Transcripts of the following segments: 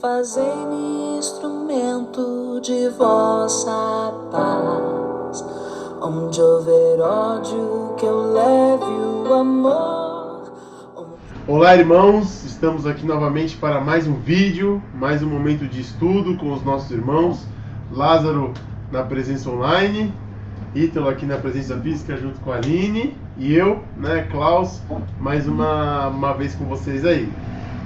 Fazei-me instrumento de vossa paz. Onde houver ódio, que eu leve o amor. Olá, irmãos, estamos aqui novamente para mais um vídeo, mais um momento de estudo com os nossos irmãos. Lázaro na presença online, Ítalo aqui na presença física junto com a Aline e eu, Klaus, mais uma vez com vocês aí.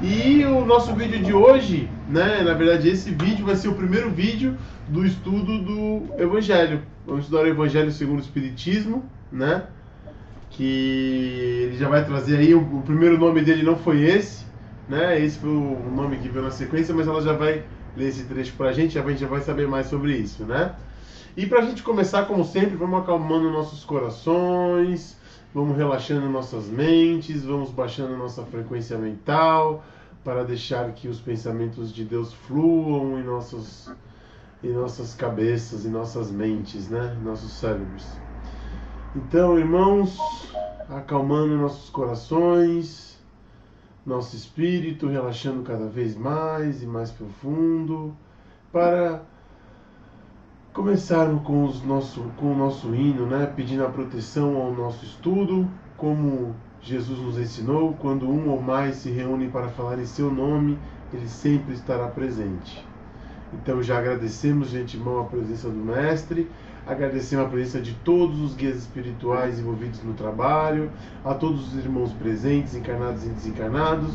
E o nosso vídeo de hoje, na verdade esse vídeo vai ser o primeiro vídeo do estudo do Evangelho. Vamos estudar o Evangelho segundo o Espiritismo, que ele já vai trazer aí, o primeiro nome dele não foi esse, esse foi o nome que veio na sequência, mas ela já vai ler esse trecho pra gente, a gente já vai saber mais sobre isso, E pra gente começar, como sempre, vamos acalmando nossos corações, vamos relaxando nossas mentes, vamos baixando nossa frequência mental, para deixar que os pensamentos de Deus fluam em nossas cabeças, em nossas mentes, nossos cérebros. Então, irmãos, acalmando nossos corações, nosso espírito, relaxando cada vez mais e mais profundo, para começarmos com o nosso hino, pedindo a proteção ao nosso estudo, como Jesus nos ensinou, quando um ou mais se reúnem para falar em seu nome, ele sempre estará presente. Então já agradecemos de antemão a presença do Mestre, agradecemos a presença de todos os guias espirituais envolvidos no trabalho, a todos os irmãos presentes, encarnados e desencarnados,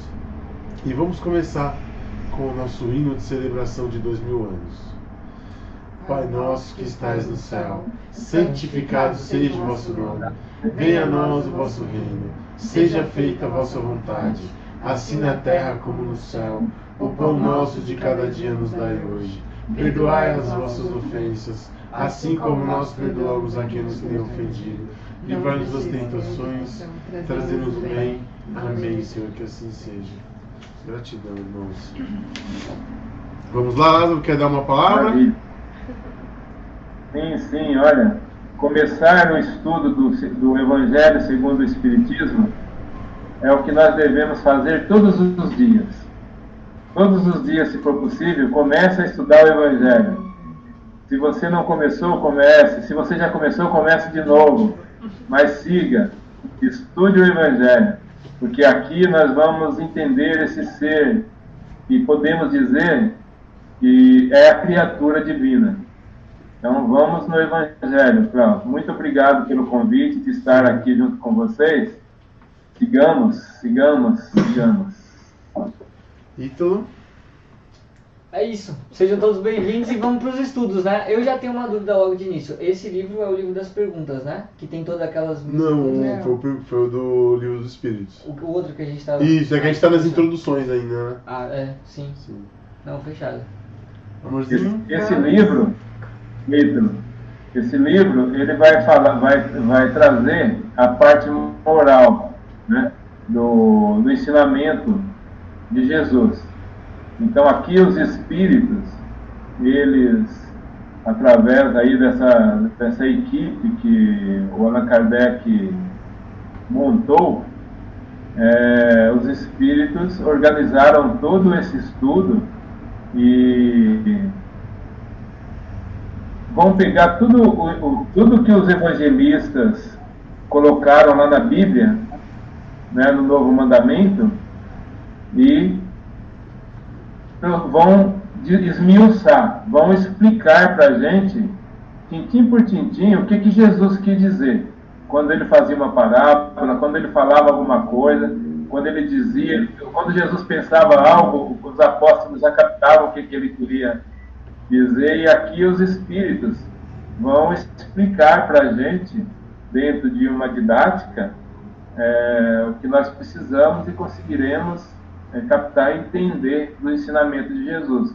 e vamos começar com o nosso hino de celebração de 2000 anos. Pai nosso que estais no céu, santificado seja o vosso nome. Venha a nós o vosso reino. Seja feita a vossa vontade, assim na terra como no céu. O pão nosso de cada dia nos dai hoje. Perdoai as vossas ofensas, assim como nós perdoamos a quem nos tem ofendido. Livrai-nos das tentações, trazemos o bem. Amém, Senhor, que assim seja. Gratidão, irmãos. Vamos lá, Lázaro, quer dar uma palavra? Sim, olha, começar o estudo do Evangelho segundo o Espiritismo é o que nós devemos fazer todos os dias. Todos os dias, se for possível, comece a estudar o Evangelho. Se você não começou, comece. Se você já começou, comece de novo. Mas siga, estude o Evangelho, porque aqui nós vamos entender esse ser que podemos dizer que é a criatura divina. Então vamos no Evangelho, Cláudio. Muito obrigado pelo convite de estar aqui junto com vocês. Sigamos. Ítalo? É isso. Sejam todos bem-vindos e vamos para os estudos, Eu já tenho uma dúvida logo de início. Esse livro é o livro das perguntas, Que tem todas aquelas... Não, foi o do Livro dos Espíritos. O outro que a gente estava... Isso, é que a gente está nas introduções ainda, Ah, sim. Não, fechado. Amorzinho? Esse livro, ele vai trazer a parte moral, do ensinamento de Jesus. Então aqui os espíritos, eles, através aí dessa equipe que o Allan Kardec montou, os espíritos organizaram todo esse estudo e vão pegar tudo que os evangelistas colocaram lá na Bíblia, no Novo Mandamento, e vão esmiuçar, vão explicar para a gente, tintim por tintim, o que Jesus quis dizer. Quando ele fazia uma parábola, quando ele falava alguma coisa, quando Jesus pensava algo, os apóstolos já captavam o que ele queria dizer, e aqui os espíritos vão explicar para a gente, dentro de uma didática, o que nós precisamos e conseguiremos captar e entender do ensinamento de Jesus.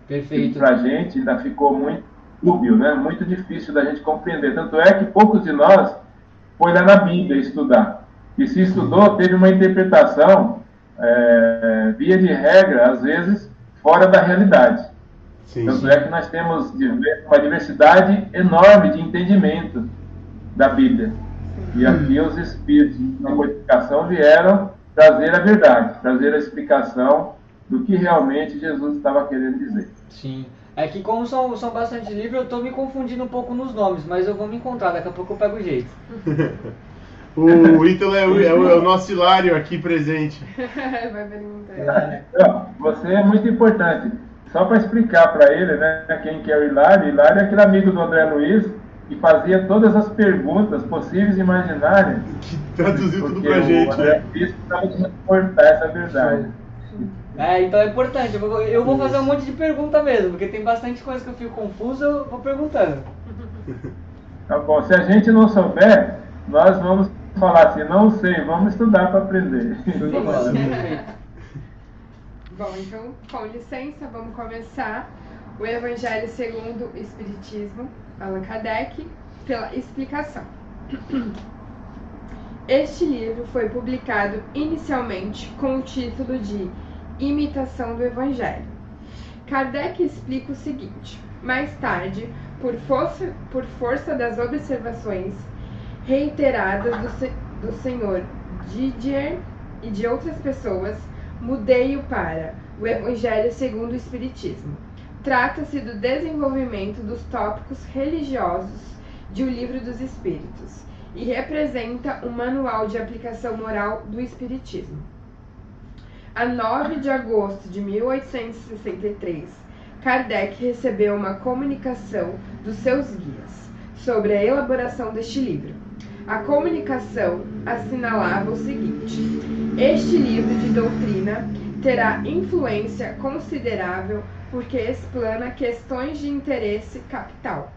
Perfeito. Para a gente ainda ficou muito dúbio, muito difícil da gente compreender. Tanto é que poucos de nós foi lá na Bíblia estudar. E se estudou, teve uma interpretação, via de regra, às vezes, fora da realidade. Tanto é que nós temos uma diversidade enorme de entendimento da Bíblia. E aqui os espíritos na codificação vieram trazer a verdade, trazer a explicação do que realmente Jesus estava querendo dizer. Sim. É que como são bastante livros, eu tô me confundindo um pouco nos nomes, mas eu vou me encontrar, daqui a pouco eu pego o jeito. O Ítalo é o nosso Hilário aqui presente. Vai perguntar. Então, você é muito importante. Só para explicar para ele, né, quem que é o Hilário. Hilário é aquele amigo do André Luiz que fazia todas as perguntas possíveis e imaginárias. Que traduziu tudo Porque pra gente, o André né? Luiz precisava de reportar essa verdade. Então é importante, eu vou fazer um monte de pergunta mesmo, porque tem bastante coisa que eu fico confuso, eu vou perguntando. Tá bom, se a gente não souber, nós vamos falar assim, não sei, vamos estudar para aprender. Bom, então, com licença, vamos começar o Evangelho segundo o Espiritismo, Allan Kardec, pela explicação. Este livro foi publicado inicialmente com o título de Imitação do Evangelho. Kardec explica o seguinte: mais tarde, por força das observações reiteradas do Sr. Didier e de outras pessoas, mudei-o para o Evangelho segundo o Espiritismo. Trata-se do desenvolvimento dos tópicos religiosos de O Livro dos Espíritos e representa um manual de aplicação moral do Espiritismo. A 9 de agosto de 1863, Kardec recebeu uma comunicação dos seus guias sobre a elaboração deste livro. A comunicação assinalava o seguinte: este livro de doutrina terá influência considerável porque explana questões de interesse capital.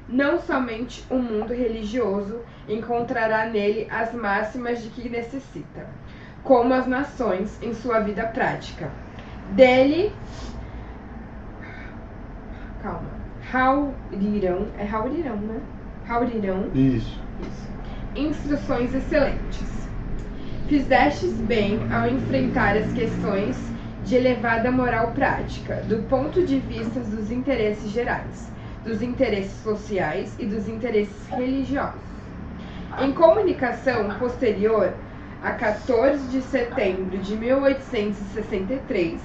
Não somente o mundo religioso encontrará nele as máximas de que necessita, como as nações em sua vida prática. Dele, raurirão, né? Raurirão. Isso. Instruções excelentes. Fizestes bem ao enfrentar as questões de elevada moral prática, do ponto de vista dos interesses gerais, dos interesses sociais e dos interesses religiosos. Em comunicação posterior, a 14 de setembro de 1863,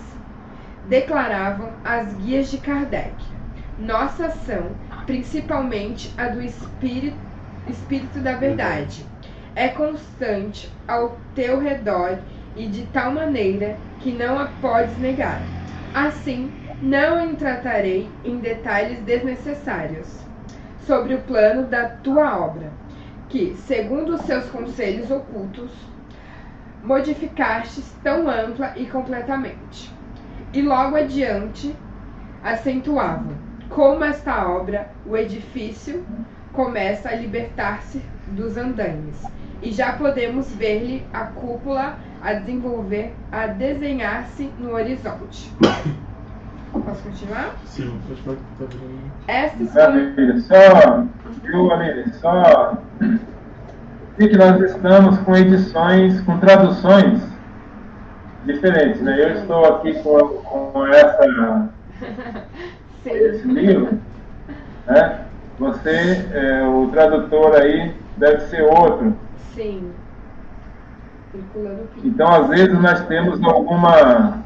declaravam as guias de Kardec: nossa ação, principalmente a do Espírito da Verdade, é constante ao teu redor e de tal maneira que não a podes negar. Assim, não tratarei em detalhes desnecessários sobre o plano da tua obra, que, segundo os seus conselhos ocultos, modificastes tão ampla e completamente. E logo adiante acentuavam como esta obra, o edifício, começa a libertar-se dos andaimes, e já podemos ver-lhe a cúpula a desenhar-se no horizonte. Posso continuar? Sim, pode falar que tá vendo. Estas Maravilha. Viu, Aline? E que nós estamos com edições, com traduções diferentes, né? Eu estou aqui com esse livro, né? Você, o tradutor aí, deve ser outro. Sim. Então, às vezes, nós temos alguma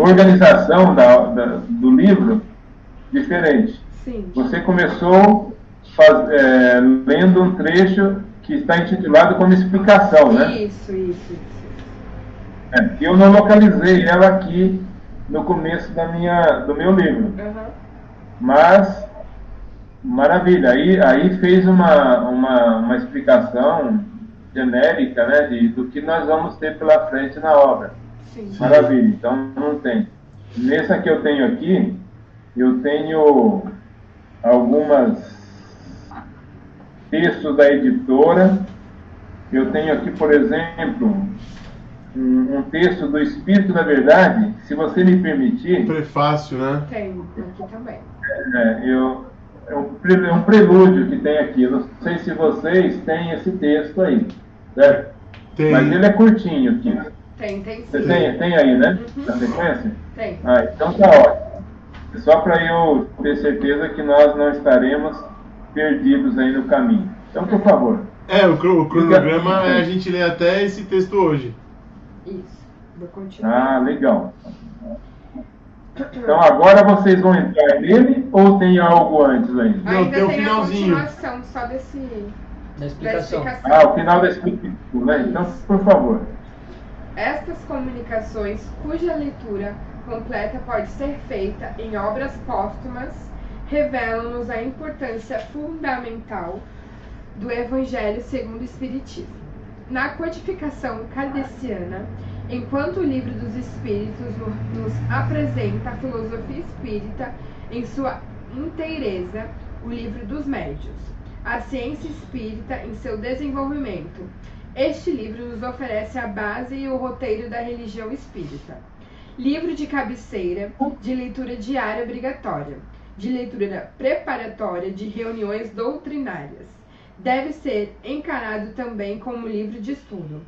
organização do livro diferente. Sim. Você começou lendo um trecho que está intitulado como explicação, né? Isso. Eu não localizei ela aqui no começo do meu livro. Uhum. Mas, maravilha, aí fez uma explicação genérica, né, do que nós vamos ter pela frente na obra. Sim. Maravilha, então não tem. Nessa que eu tenho aqui, eu tenho algumas textos da editora. Eu tenho aqui, por exemplo, um texto do Espírito da Verdade, se você me permitir. Prefácio, né? Tem, aqui também. É um prelúdio que tem aqui. Eu não sei se vocês têm esse texto aí, certo? Tem. Mas ele é curtinho aqui. Tem sim. Você tem aí, né? Na sequência? Tem. Então tá ótimo. É só para eu ter certeza que nós não estaremos perdidos aí no caminho. Então, por favor. O cronograma a gente lê até esse texto hoje. Isso. Vou continuar. Ah, legal. Então agora vocês vão entrar nele ou tem algo antes ainda? Não, Ainda tem o tem a finalzinho. continuação só Da da explicação. explicação. Ah, o final da explicação, né? Então, por favor. Estas comunicações, cuja leitura completa pode ser feita em obras póstumas, revelam-nos a importância fundamental do Evangelho segundo o Espiritismo. Na codificação kardeciana, enquanto o Livro dos Espíritos nos apresenta a filosofia espírita em sua inteireza, o Livro dos Médiuns, a ciência espírita em seu desenvolvimento. Este livro nos oferece a base e o roteiro da religião espírita. Livro de cabeceira, de leitura diária obrigatória, de leitura preparatória de reuniões doutrinárias. Deve ser encarado também como livro de estudo,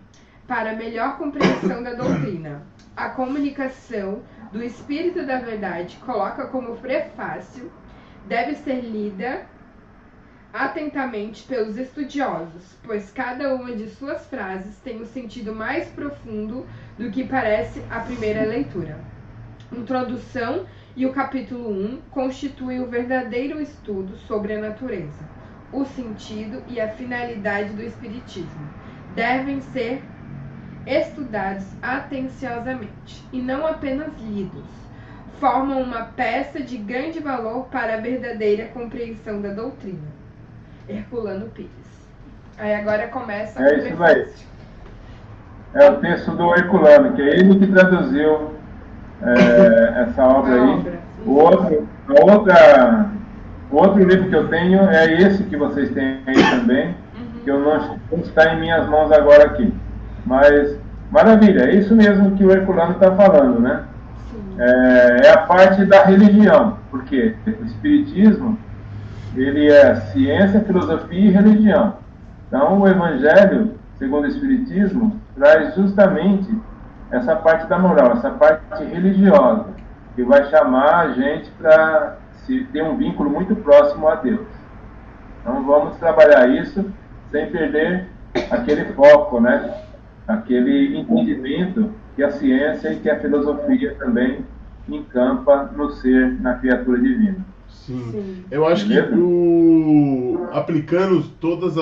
para melhor compreensão da doutrina. A comunicação do Espírito da Verdade coloca como prefácio, deve ser lida atentamente pelos estudiosos, pois cada uma de suas frases tem um sentido mais profundo do que parece à primeira leitura. Introdução e o capítulo 1 constituem o verdadeiro estudo sobre a natureza, o sentido e a finalidade do Espiritismo. Devem ser estudados atenciosamente e não apenas lidos. Formam uma peça de grande valor para a verdadeira compreensão da doutrina. Herculano Pires. Aí agora começa É isso aí. É o texto do Herculano, que é ele que traduziu essa obra aí. O outro livro que eu tenho é esse que vocês têm aí também, que eu não está em minhas mãos agora aqui. Mas, maravilha, é isso mesmo que o Herculano está falando, né? É a parte da religião, porque o Espiritismo, ele é ciência, filosofia e religião. Então, o Evangelho, segundo o Espiritismo, traz justamente essa parte da moral, essa parte religiosa, que vai chamar a gente para ter um vínculo muito próximo a Deus. Então, vamos trabalhar isso sem perder aquele foco, né? Aquele entendimento que a ciência e que a filosofia também encampa no ser, na criatura divina. Sim. Eu acho Beleza? que aplicando todos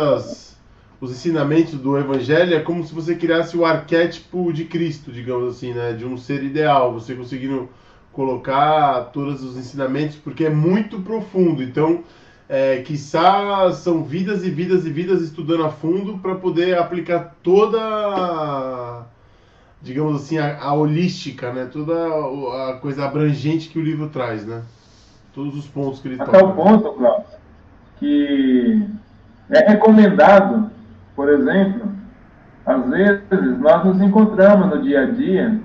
os ensinamentos do Evangelho é como se você criasse o arquétipo de Cristo, digamos assim, né? De um ser ideal, você conseguindo colocar todos os ensinamentos, porque é muito profundo. Então, quiçá são vidas e vidas e vidas estudando a fundo para poder aplicar toda, digamos assim, a holística, né? Toda a coisa abrangente que o livro traz, né? Todos os pontos que ele toca. Até o ponto, Cláudio, que é recomendado, por exemplo, às vezes nós nos encontramos no dia a dia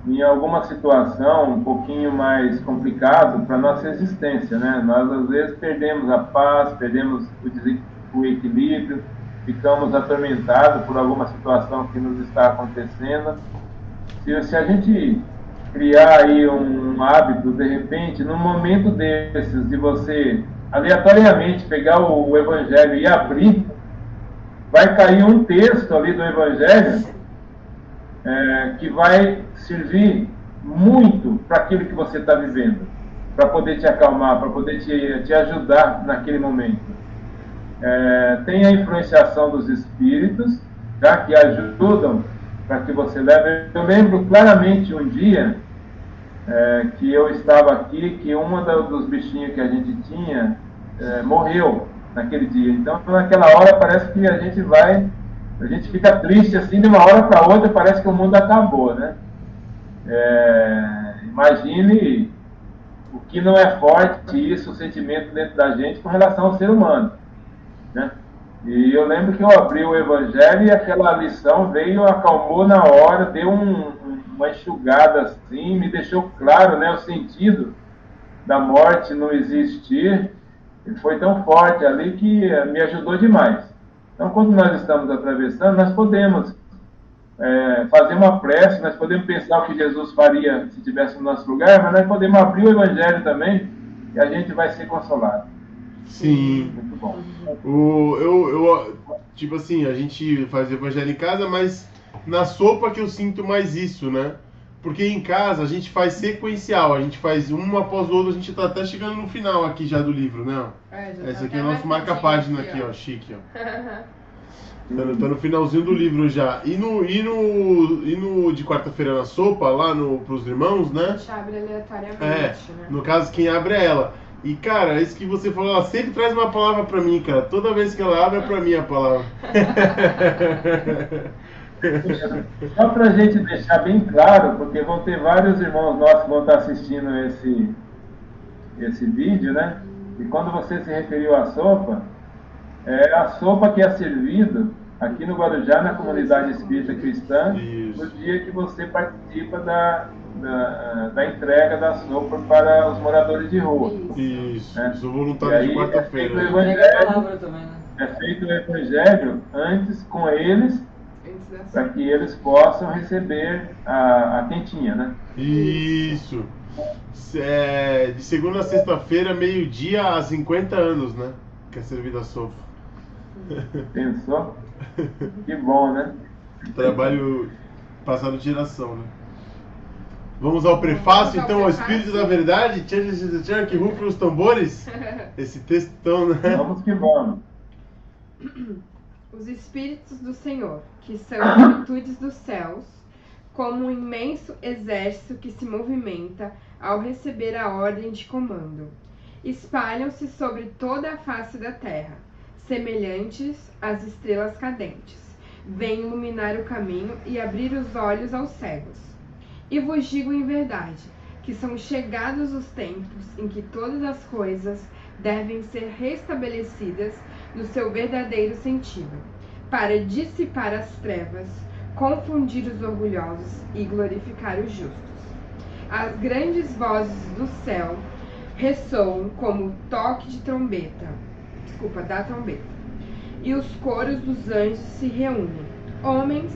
em alguma situação um pouquinho mais complicado para a nossa existência, né? Nós às vezes perdemos a paz, perdemos o equilíbrio, ficamos atormentados por alguma situação que nos está acontecendo. Se a gente criar aí um hábito, de repente, num momento desses, de você aleatoriamente pegar o Evangelho e abrir, vai cair um texto ali do Evangelho que vai servir muito para aquilo que você está vivendo, para poder te acalmar, para poder te ajudar naquele momento. Tem a influenciação dos espíritos, tá, que ajudam para que você leve. Eu lembro claramente um dia que eu estava aqui, que um dos bichinhos que a gente tinha morreu naquele dia. Então, naquela hora parece que a gente fica triste assim, de uma hora para outra, parece que o mundo acabou, né? Imagine o que não é forte isso, o sentimento dentro da gente com relação ao ser humano, né? E eu lembro que eu abri o Evangelho e aquela lição veio, acalmou na hora, deu uma enxugada assim, me deixou claro, né, o sentido da morte não existir. Ele foi tão forte ali que me ajudou demais. Então, quando nós estamos atravessando, nós podemos fazer uma prece, nós podemos pensar o que Jesus faria se estivesse no nosso lugar, mas nós podemos abrir o Evangelho também e a gente vai ser consolado. Sim. Muito bom. Tipo assim, a gente faz o Evangelho em casa, mas na sopa que eu sinto mais isso, né? Porque em casa a gente faz sequencial, a gente faz um após o outro, a gente tá até chegando no final aqui já do livro, né? Esse aqui é o nosso marca-página aqui, ó, chique, ó. Tá no finalzinho do livro já. E no de quarta-feira na sopa, lá pros irmãos, né? A gente abre aleatoriamente, né? No caso, quem abre é ela. E, cara, isso que você falou, ela sempre traz uma palavra pra mim, cara. Toda vez que ela abre, é pra mim a palavra. Só pra gente deixar bem claro, porque vão ter vários irmãos nossos que vão estar assistindo esse vídeo, né? E quando você se referiu à sopa, é a sopa que é servida aqui no Guarujá, na comunidade espírita cristã, no dia que você participa da entrega da sopa para os moradores de rua. Isso, né? sou voluntário de quarta-feira. É feito o evangelho antes com eles, para que eles possam receber a quentinha, né? Isso. De segunda a sexta-feira, meio-dia, há 50 anos, né? Que é servida a sopa. Pensou? Que bom, né? Trabalho passado de geração, né? Vamos ao prefácio, então, ao Espírito da Verdade. Tchan, que rufem os tambores. Esse texto tão, né? Vamos que vamos. Os Espíritos do Senhor, que são as virtudes dos céus, como um imenso exército que se movimenta ao receber a ordem de comando, espalham-se sobre toda a face da terra, semelhantes às estrelas cadentes. Vêm iluminar o caminho e abrir os olhos aos cegos. E vos digo em verdade, que são chegados os tempos em que todas as coisas devem ser restabelecidas no seu verdadeiro sentido, para dissipar as trevas, confundir os orgulhosos e glorificar os justos. As grandes vozes do céu ressoam como o toque de da trombeta, e os coros dos anjos se reúnem. Homens,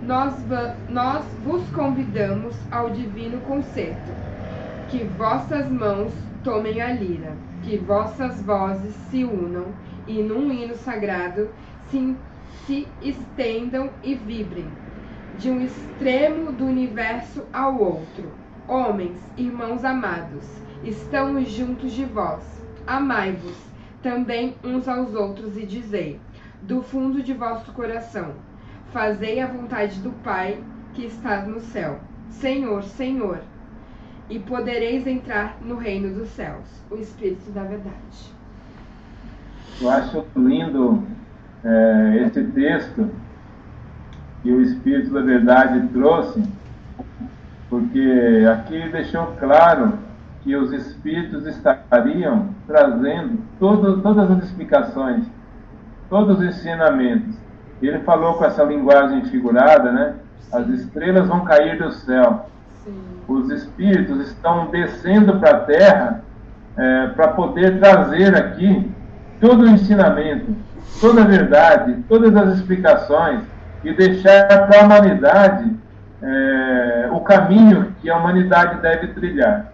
nós vos convidamos ao divino concerto, que vossas mãos tomem a lira, que vossas vozes se unam e num hino sagrado se estendam e vibrem, de um extremo do universo ao outro. Homens, irmãos amados, estamos juntos de vós. Amai-vos também uns aos outros e dizei, do fundo de vosso coração, fazei a vontade do Pai que está no céu. Senhor, Senhor, e podereis entrar no reino dos céus. O Espírito da Verdade. Eu acho lindo esse texto que o Espírito da Verdade trouxe, porque aqui deixou claro que os Espíritos estariam trazendo todas as explicações, todos os ensinamentos. Ele falou com essa linguagem figurada, né? As estrelas vão cair do céu. Sim. Os Espíritos estão descendo para a Terra para poder trazer aqui todo o ensinamento, toda a verdade, todas as explicações e deixar para a humanidade o caminho que a humanidade deve trilhar.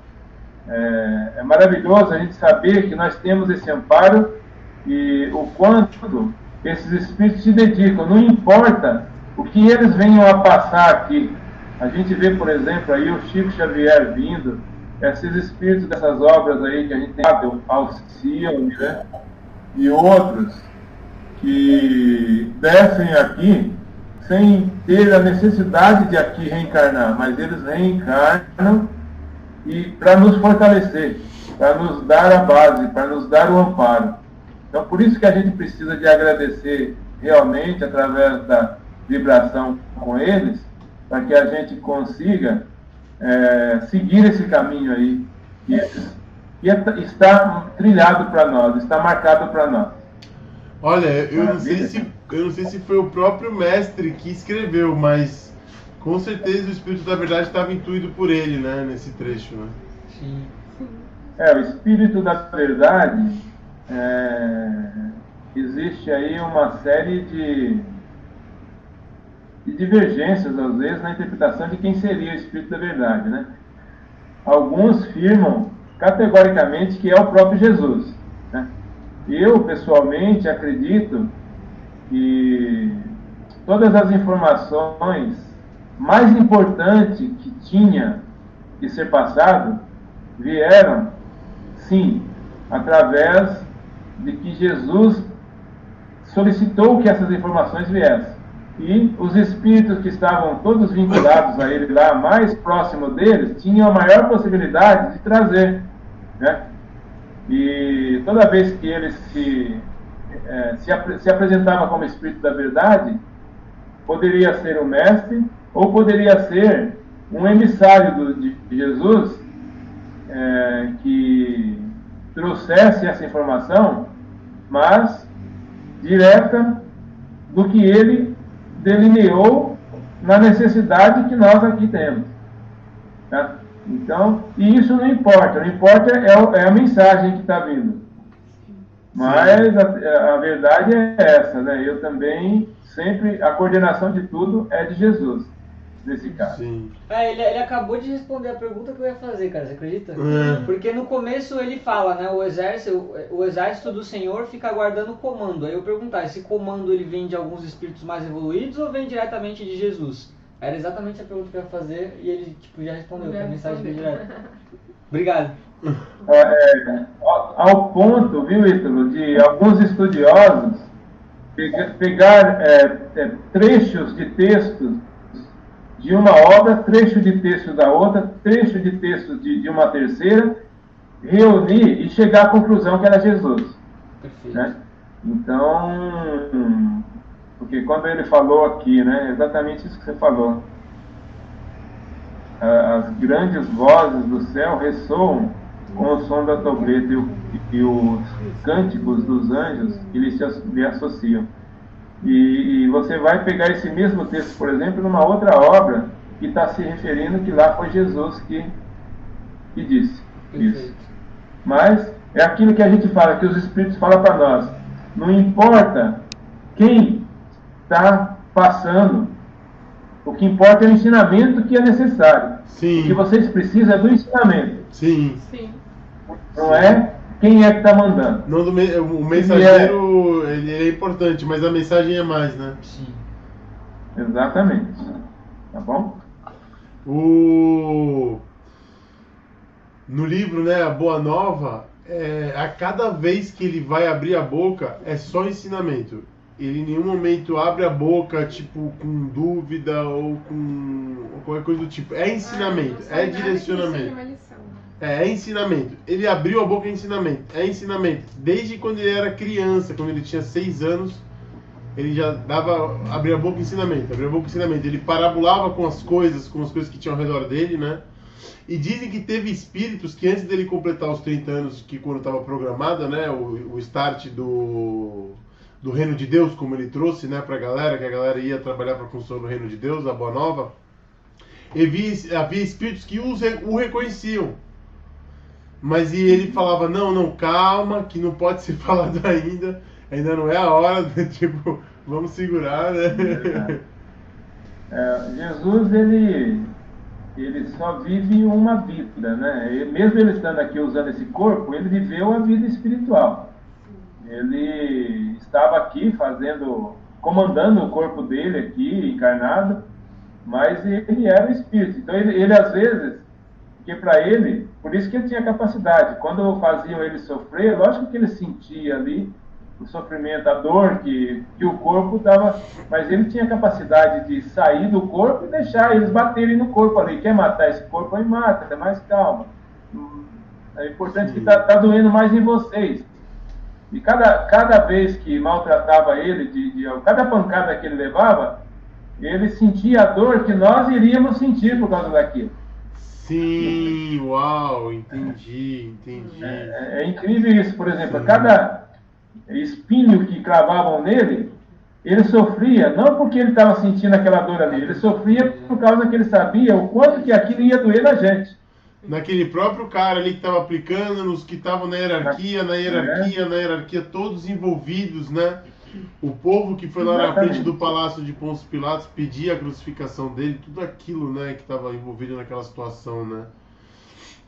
É maravilhoso a gente saber que nós temos esse amparo e o quanto esses espíritos se dedicam, não importa o que eles venham a passar aqui. A gente vê, por exemplo, aí o Chico Xavier vindo, esses espíritos dessas obras aí que a gente tem, o Alcione, né? E outros que descem aqui sem ter a necessidade de aqui reencarnar, mas eles reencarnam e para nos fortalecer, para nos dar a base, para nos dar o amparo. Então, por isso que a gente precisa de agradecer realmente através da vibração com eles, para que a gente consiga seguir esse caminho aí, que está trilhado para nós, está marcado para nós. Olha, eu não sei se foi o próprio mestre que escreveu, mas com certeza o Espírito da Verdade estava intuído por ele, né, nesse trecho, né? Sim. O Espírito da Verdade, existe aí uma série de divergências, às vezes, na interpretação de quem seria o Espírito da Verdade, né? Alguns afirmam categoricamente que é o próprio Jesus, né? Eu, pessoalmente, acredito que todas as informações mais importantes que tinha que ser passado vieram, sim, através de que Jesus solicitou que essas informações viessem. E os espíritos que estavam todos vinculados a ele lá, mais próximo deles, tinham a maior possibilidade de trazer, né? E toda vez que ele se apresentava como espírito da verdade, poderia ser o mestre ou poderia ser um emissário de Jesus que trouxesse essa informação, mas direta do que ele delineou na necessidade que nós aqui temos. Tá? Então, e isso não importa. O importa é a mensagem que está vindo. Mas a verdade é essa, né? Eu também, sempre, a coordenação de tudo é de Jesus, nesse caso. Sim. Ele acabou de responder a pergunta que eu ia fazer, cara, você acredita? Porque no começo ele fala, né, o exército do Senhor fica aguardando o comando. Aí eu perguntar, esse comando ele vem de alguns espíritos mais evoluídos ou vem diretamente de Jesus? Era exatamente a pergunta que eu ia fazer e ele já respondeu, que a mensagem veio direto. Obrigado. Ao ponto, viu, Ítalo, de alguns estudiosos pegar trechos de textos de uma obra, trecho de texto da outra, trecho de texto de uma terceira, reunir e chegar à conclusão que era Jesus. Perfeito. Né? Então, porque quando ele falou aqui, né, exatamente isso que você falou, as grandes vozes do céu ressoam com o som da trombeta e os cânticos dos anjos que lhe associam. E você vai pegar esse mesmo texto, por exemplo, numa outra obra que está se referindo que lá foi Jesus que disse isso. Mas é aquilo que a gente fala, que os Espíritos falam para nós. Não importa quem está passando, o que importa é o ensinamento que é necessário. Sim. O que vocês precisam é do ensinamento. Sim. Sim. Não é quem é que está mandando. Não o mensageiro ele é importante, mas a mensagem é mais, né? Sim. Exatamente. Tá bom? No livro, né, A Boa Nova, a cada vez que ele vai abrir a boca, é só ensinamento. Ele em nenhum momento abre a boca, tipo, com dúvida ou com qualquer coisa do tipo. É ensinamento, é direcionamento. É ensinamento. Ele abriu a boca, é ensinamento. É ensinamento. Desde quando ele era criança, quando ele tinha 6 anos, ele já abria a boca, ensinamento. Abria a boca, ensinamento. Ele parabolava com as coisas que tinham ao redor dele, né? E dizem que teve espíritos que antes dele completar os 30 anos, que quando estava programada, né, o start do Reino de Deus, como ele trouxe, né, pra galera, que a galera ia trabalhar para a construção do Reino de Deus, a Boa Nova, havia espíritos que o reconheciam. Mas e ele falava, não, calma, que não pode ser falado ainda não é a hora, tipo, vamos segurar, né? Jesus, ele só vive uma vida, né? Mesmo ele estando aqui usando esse corpo, ele viveu a vida espiritual. Ele estava aqui comandando o corpo dele aqui, encarnado, mas ele era o espírito. Então ele às vezes, porque para ele, por isso que ele tinha capacidade, quando faziam ele sofrer, lógico que ele sentia ali o sofrimento, a dor que o corpo dava, mas ele tinha capacidade de sair do corpo e deixar eles baterem no corpo ali. Quer matar esse corpo, aí mata, mais calma. É importante que está doendo mais em vocês. E cada vez que maltratava ele, cada pancada que ele levava, ele sentia a dor que nós iríamos sentir por causa daquilo. Sim, uau, entendi. É incrível isso, por exemplo, cada espinho que cravavam nele, ele sofria, não porque ele estava sentindo aquela dor ali, ele sofria por causa que ele sabia o quanto que aquilo ia doer na gente. Naquele próprio cara ali que estava aplicando, nos que estavam na hierarquia, todos envolvidos, né? O povo que foi lá na frente do palácio de Pôncio Pilatos pedir a crucificação dele, tudo aquilo, né, que estava envolvido naquela situação, né?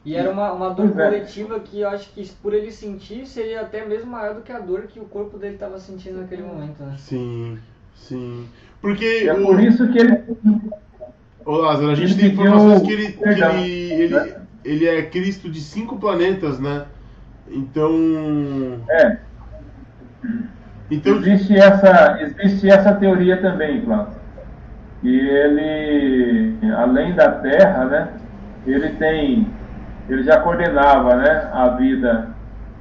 E era uma dor coletiva que eu acho que por ele sentir seria até mesmo maior do que a dor que o corpo dele estava sentindo naquele momento, né? Sim. Porque É por isso que ele... Ô Lázaro, a gente Ele tem pediu informações que perdão, ele é Cristo de 5 planetas, né? Então, então existe essa teoria também, Cláudio. E ele, além da Terra, né, ele já coordenava, né, a vida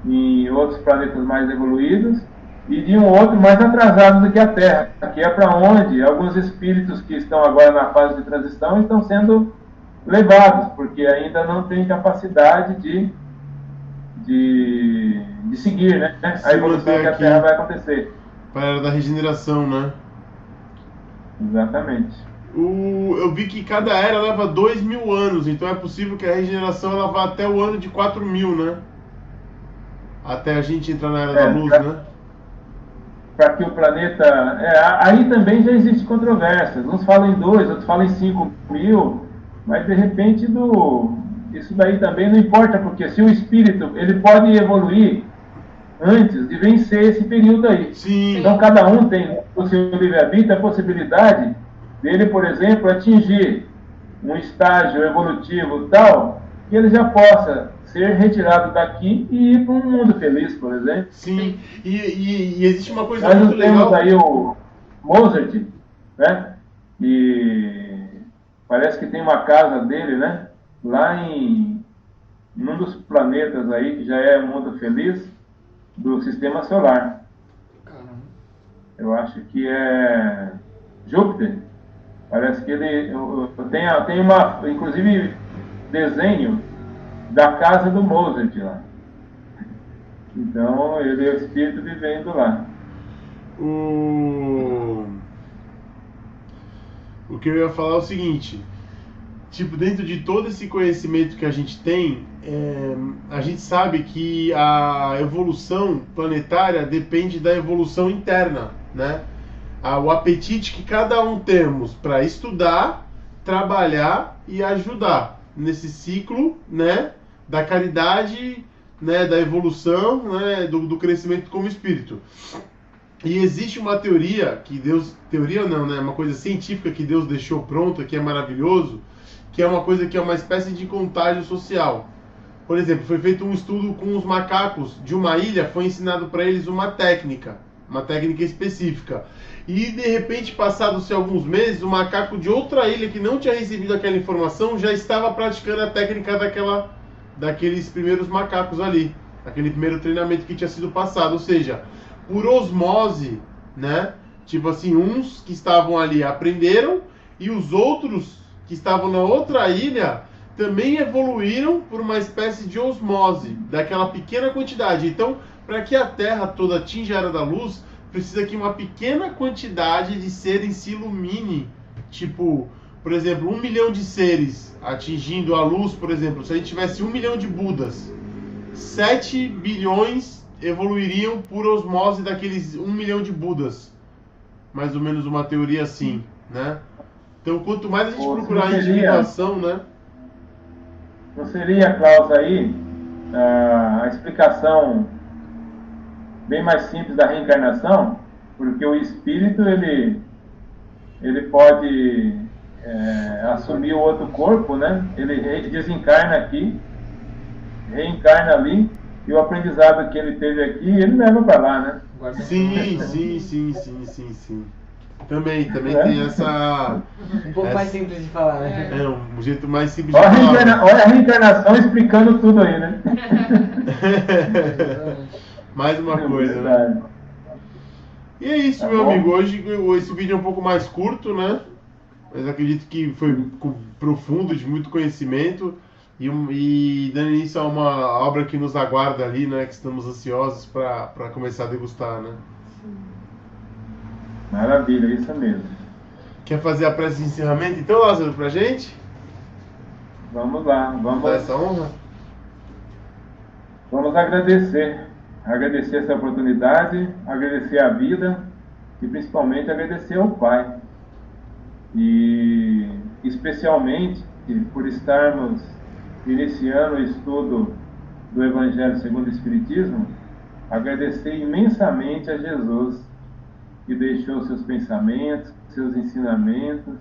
em outros planetas mais evoluídos e de um outro mais atrasado do que a Terra, que é para onde alguns espíritos que estão agora na fase de transição estão sendo levados, porque ainda não têm capacidade de seguir, né, a evolução que a Terra vai acontecer. Para a era da regeneração, né? Exatamente. Eu vi que cada era leva 2.000 anos, então é possível que a regeneração ela vá até o ano de 4.000, né? Até a gente entrar na era da luz, né? Para que o planeta... aí também já existe controvérsias. Uns falam em 2, outros falam em 5.000, mas de repente isso daí também não importa, porque se o espírito ele pode evoluir antes de vencer esse período aí. Sim. Então cada um tem o seu livre-arbítrio a possibilidade dele, por exemplo, atingir um estágio evolutivo tal que ele já possa ser retirado daqui e ir para um mundo feliz, por exemplo. Sim, e existe uma coisa Nós muito legal. temos aí o Mozart, né? E parece que tem uma casa dele, né? Lá em um dos planetas aí, que já é um mundo feliz, do sistema solar. Caramba. Eu acho que é Júpiter. Parece que ele tem uma, inclusive, desenho da casa do Mozart lá. Então, ele é o espírito vivendo lá. O que eu ia falar é o seguinte, tipo, dentro de todo esse conhecimento que a gente tem, a gente sabe que a evolução planetária depende da evolução interna, né? O apetite que cada um temos para estudar, trabalhar e ajudar nesse ciclo, né, da caridade, né, da evolução, né, do crescimento como espírito. E existe uma teoria que Deus, teoria não, né, uma coisa científica que Deus deixou pronta, que é maravilhoso, que é uma coisa que é uma espécie de contágio social. Por exemplo, foi feito um estudo com os macacos de uma ilha, foi ensinado para eles uma técnica específica. E de repente, passados-se alguns meses, o macaco de outra ilha que não tinha recebido aquela informação já estava praticando a técnica daqueles primeiros macacos ali, aquele primeiro treinamento que tinha sido passado, ou seja, por osmose, né? Tipo assim, uns que estavam ali aprenderam e os outros que estavam na outra ilha também evoluíram por uma espécie de osmose daquela pequena quantidade. Então, para que a Terra toda atinja a era da luz, precisa que uma pequena quantidade de seres se ilumine. Tipo, por exemplo, 1 milhão de seres atingindo a luz, por exemplo. Se a gente tivesse 1 milhão de Budas, 7 bilhões evoluiriam por osmose daqueles 1 milhão de Budas. Mais ou menos uma teoria assim, né? Então, quanto mais a gente procurar a individuação, né? Não seria, Klaus, aí a explicação bem mais simples da reencarnação? Porque o espírito, ele pode assumir o outro corpo, né? Ele desencarna aqui, reencarna ali, e o aprendizado que ele teve aqui, ele leva para lá, né? Sim. Também tem essa... Um pouco mais simples de falar, né? Um jeito mais simples de falar. Olha a reencarnação explicando tudo aí, né? Mais uma coisa, né? E é isso, meu amigo. Hoje esse vídeo é um pouco mais curto, né? Mas acredito que foi profundo, de muito conhecimento. E dando início a uma obra que nos aguarda ali, né? Que estamos ansiosos para começar a degustar, né? Maravilha, isso mesmo. Quer fazer a prece de encerramento então, Lázaro, pra gente? Vamos lá, vamos dar essa honra? Vamos agradecer essa oportunidade, agradecer a vida e principalmente agradecer ao Pai. E especialmente por estarmos iniciando o estudo do Evangelho segundo o Espiritismo, agradecer imensamente a Jesus, que deixou seus pensamentos, seus ensinamentos,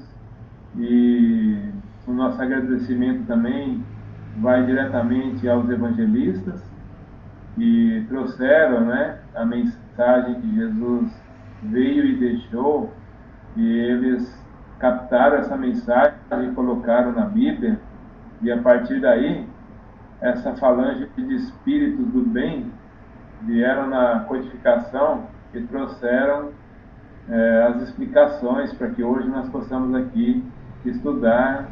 e o nosso agradecimento também vai diretamente aos evangelistas que trouxeram, né, a mensagem que Jesus veio e deixou, e eles captaram essa mensagem e colocaram na Bíblia, e a partir daí essa falange de espíritos do bem vieram na codificação e trouxeram as explicações para que hoje nós possamos aqui estudar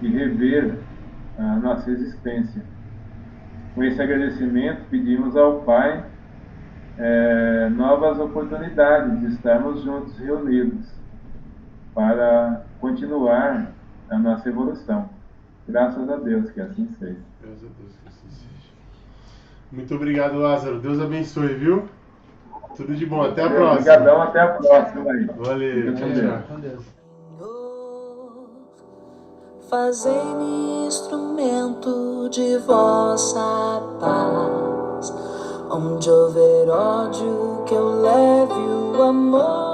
e rever a nossa existência. Com esse agradecimento, pedimos ao Pai novas oportunidades de estarmos juntos, reunidos, para continuar a nossa evolução. Graças a Deus que assim seja. Graças a Deus que assim seja. Muito obrigado, Lázaro. Deus abençoe, viu? Tudo de bom. Até a próxima. Obrigadão, até a próxima aí. Valeu. Tchau. Com Deus. Fazei-me instrumento de vossa paz. Onde houver ódio, que eu leve o amor.